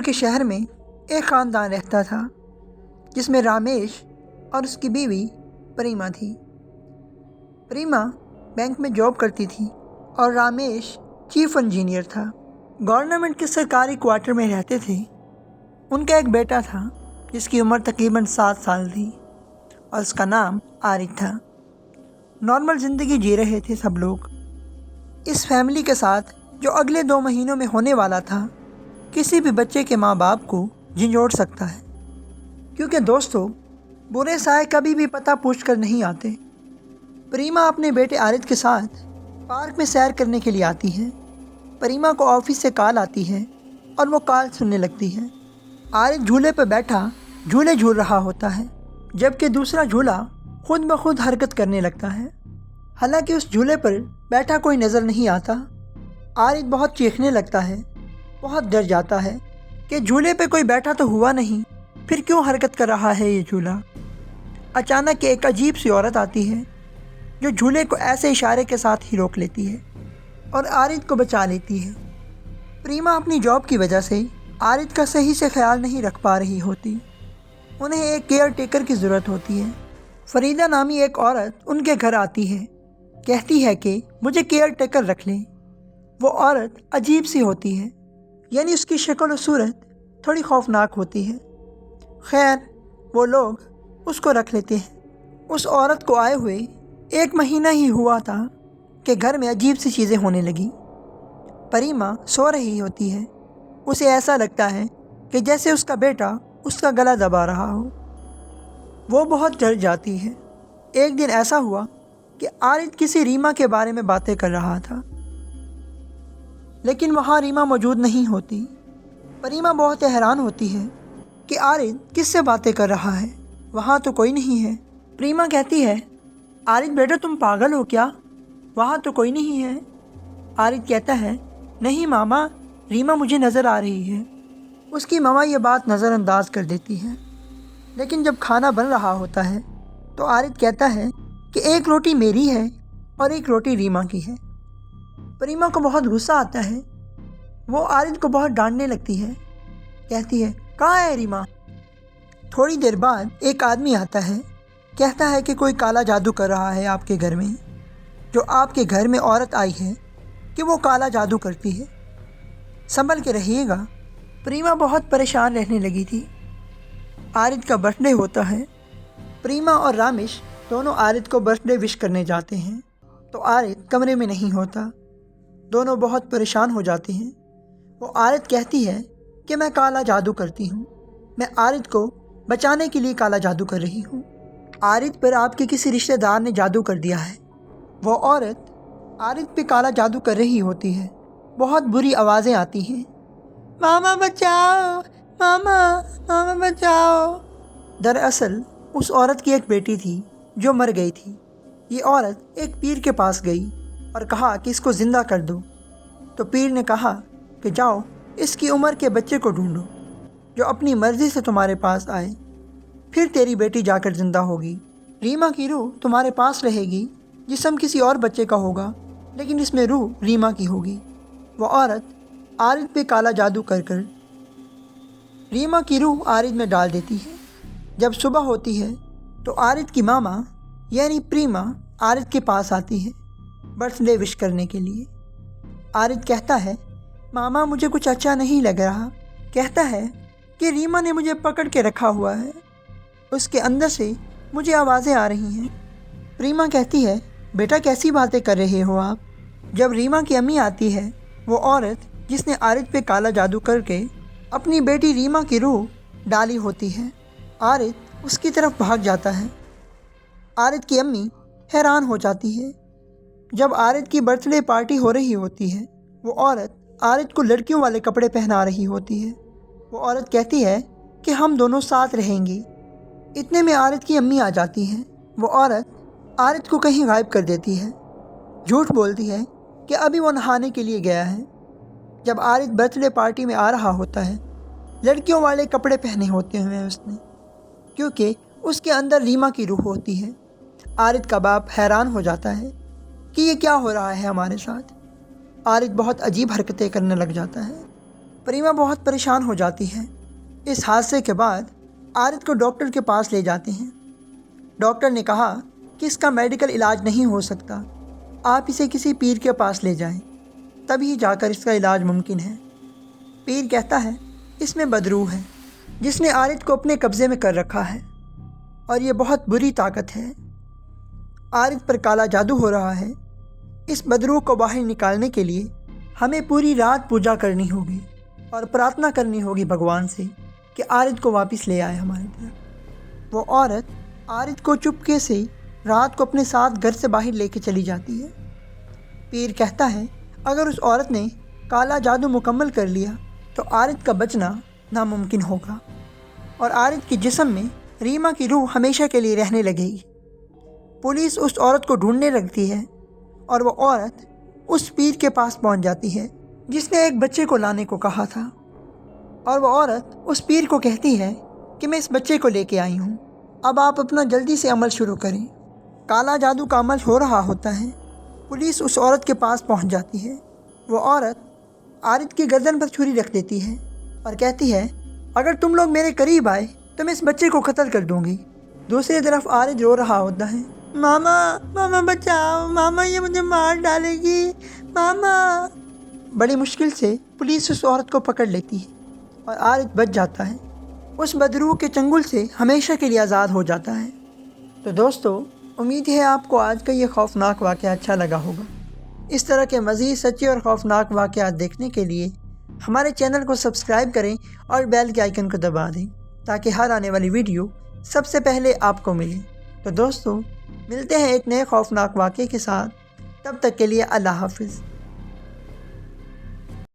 के शहर में एक ख़ानदान रहता था जिसमें रामेश और उसकी बीवी प्रीमा थी। प्रीमा बैंक में जॉब करती थी और रामेश चीफ इंजीनियर था। गवर्नमेंट के सरकारी क्वार्टर में रहते थे। उनका एक बेटा था जिसकी उम्र तकरीबन 7 साल थी और उसका नाम आरिफ था। नॉर्मल ज़िंदगी जी रहे थे सब लोग। इस फैमिली के साथ जो अगले 2 महीनों में होने वाला था किसी भी बच्चे के माँ बाप को झंझोड़ सकता है, क्योंकि दोस्तों बुरे साए कभी भी पता पूछ कर नहीं आते। प्रीमा अपने बेटे आरिफ के साथ पार्क में सैर करने के लिए आती है। प्रीमा को ऑफिस से कॉल आती है और वो कॉल सुनने लगती है। आरिफ झूले पर बैठा झूले झूल रहा होता है, जबकि दूसरा झूला खुद ब खुद हरकत करने लगता है। हालांकि उस झूले पर बैठा कोई नज़र नहीं आता। आरिफ बहुत चीखने लगता है, बहुत डर जाता है कि झूले पे कोई बैठा तो हुआ नहीं, फिर क्यों हरकत कर रहा है ये झूला। अचानक एक अजीब सी औरत आती है जो झूले को ऐसे इशारे के साथ ही रोक लेती है और आरिफ को बचा लेती है। प्रीमा अपनी जॉब की वजह से आरिफ का सही से ख्याल नहीं रख पा रही होती। उन्हें एक केयर टेकर की ज़रूरत होती है। फरीदा नामी एक औरत उनके घर आती है, कहती है कि मुझे केयर टेकर रख लें। वो औरत अजीब सी होती है, यानी उसकी शक्ल और सूरत थोड़ी खौफनाक होती है। खैर वो लोग उसको रख लेते हैं। उस औरत को आए हुए 1 महीना ही हुआ था कि घर में अजीब सी चीज़ें होने लगी। प्रीमा सो रही होती है। उसे ऐसा लगता है कि जैसे उसका बेटा उसका गला दबा रहा हो। वो बहुत डर जाती है। एक दिन ऐसा हुआ कि आरिफ किसी रीमा के बारे में बातें कर रहा था, लेकिन वहाँ रीमा मौजूद नहीं होती। प्रीमा बहुत हैरान होती है कि आरिफ किससे बातें कर रहा है, वहाँ तो कोई नहीं है। प्रीमा कहती है, आरिफ बेटा तुम पागल हो क्या, वहाँ तो कोई नहीं है। आरिफ कहता है, नहीं मामा, रीमा मुझे नज़र आ रही है। उसकी मामा ये बात नज़रअंदाज कर देती है। लेकिन जब खाना बन रहा होता है तो आरिफ कहता है कि एक रोटी मेरी है और एक रोटी रीमा की है। प्रीमा को बहुत गुस्सा आता है। वो आरिफ को बहुत डांटने लगती है, कहती है, कहाँ है रीमा। थोड़ी देर बाद एक आदमी आता है, कहता है कि कोई काला जादू कर रहा है आपके घर में। जो आपके घर में औरत आई है कि वो काला जादू करती है, संभल के रहिएगा। प्रीमा बहुत परेशान रहने लगी थी। आरिफ का बर्थडे होता है। प्रीमा और रामेश दोनों आरिफ को बर्थडे विश करने जाते हैं तो आरिफ कमरे में नहीं होता। दोनों बहुत परेशान हो जाते हैं। वो आरिफ कहती है कि मैं काला जादू करती हूँ, मैं आरिफ को बचाने के लिए काला जादू कर रही हूँ। आरिफ पर आपके किसी रिश्तेदार ने जादू कर दिया है। वो औरत आरिफ पे काला जादू कर रही होती है। बहुत बुरी आवाज़ें आती हैं, मामा बचाओ, मामा मामा बचाओ। दरअसल उस औरत की एक बेटी थी जो मर गई थी। ये औरत एक पीर के पास गई और कहा कि इसको ज़िंदा कर दो। तो पीर ने कहा कि जाओ इसकी उम्र के बच्चे को ढूंढो जो अपनी मर्ज़ी से तुम्हारे पास आए, फिर तेरी बेटी जाकर ज़िंदा होगी। रीमा की रूह तुम्हारे पास रहेगी, जिस्म किसी और बच्चे का होगा लेकिन इसमें रूह रीमा की होगी। वो औरत आरिफ पे काला जादू कर कर रीमा की रूह आरिफ में डाल देती है। जब सुबह होती है तो आरिफ की मामा यानी प्रीमा आरिफ के पास आती है बर्थडे विश करने के लिए। आरिफ कहता है, मामा मुझे कुछ अच्छा नहीं लग रहा। कहता है कि रीमा ने मुझे पकड़ के रखा हुआ है, उसके अंदर से मुझे आवाज़ें आ रही हैं। प्रीमा कहती है, बेटा कैसी बातें कर रहे हो आप। जब रीमा की अम्मी आती है, वो औरत जिसने आरिफ पे काला जादू करके अपनी बेटी रीमा की रूह डाली होती है, आरिफ उसकी तरफ भाग जाता है। आरिफ की अम्मी हैरान हो जाती है। जब आरिफ की बर्थडे पार्टी हो रही होती है, वो औरत आरिफ को लड़कियों वाले कपड़े पहना रही होती है। वो औरत कहती है कि हम दोनों साथ रहेंगे। इतने में आरिफ की अम्मी आ जाती हैं। वो औरत आरिफ को कहीं गायब कर देती है। झूठ बोलती है कि अभी वो नहाने के लिए गया है। जब आरिफ बर्थडे पार्टी में आ रहा होता है, लड़कियों वाले कपड़े पहने होते हैं उसने, क्योंकि उसके अंदर रीमा की रूह होती है। आरिफ का बाप हैरान हो जाता है कि ये क्या हो रहा है हमारे साथ। आरिफ बहुत अजीब हरकतें करने लग जाता है। प्रीमा बहुत परेशान हो जाती है। इस हादसे के बाद आरिद को डॉक्टर के पास ले जाते हैं। डॉक्टर ने कहा कि इसका मेडिकल इलाज नहीं हो सकता, आप इसे किसी पीर के पास ले जाएं, तभी जाकर इसका इलाज मुमकिन है। पीर कहता है इसमें बदरूह है जिसने आरिद को अपने कब्ज़े में कर रखा है और ये बहुत बुरी ताकत है। आरिद पर काला जादू हो रहा है। इस बदरूह को बाहर निकालने के लिए हमें पूरी रात पूजा करनी होगी और प्रार्थना करनी होगी भगवान से कि आरिद को वापस ले आए हमारी तरफ। वो औरत आरिद को चुपके से रात को अपने साथ घर से बाहर लेके चली जाती है। पीर कहता है अगर उस औरत ने काला जादू मुकम्मल कर लिया तो आरिद का बचना नामुमकिन होगा और आरिद के जिस्म में रीमा की रूह हमेशा के लिए रहने लगेगी। पुलिस उस औरत को ढूंढने लगती है और वो औरत उस पीर के पास पहुंच जाती है जिसने एक बच्चे को लाने को कहा था। और वो औरत उस पीर को कहती है कि मैं इस बच्चे को लेके आई हूँ, अब आप अपना जल्दी से अमल शुरू करें। काला जादू का अमल हो रहा होता है। पुलिस उस औरत के पास पहुँच जाती है। वो औरत आरिद की गर्दन पर छुरी रख देती है और कहती है अगर तुम लोग मेरे करीब आए तो मैं इस बच्चे को कत्ल कर दूँगी। दूसरी तरफ आरिद रो रहा होता है, मामा मामा बचाओ, मामा ये मुझे मार डालेगी, मामा। बड़ी मुश्किल से पुलिस उस औरत को पकड़ लेती है और आरिद बच जाता है। उस बदरूह के चंगुल से हमेशा के लिए आज़ाद हो जाता है। तो दोस्तों, उम्मीद है आपको आज का ये खौफनाक वाक़या अच्छा लगा होगा। इस तरह के मज़ीद सच्चे और खौफनाक वाक़यात देखने के लिए हमारे चैनल को सब्सक्राइब करें और बेल के आइकन को दबा दें ताकि हर आने वाली वीडियो सबसे पहले आपको मिले। तो दोस्तों, मिलते हैं एक नए खौफनाक वाक़े के साथ। तब तक के लिए अल्लाह हाफ़िज़।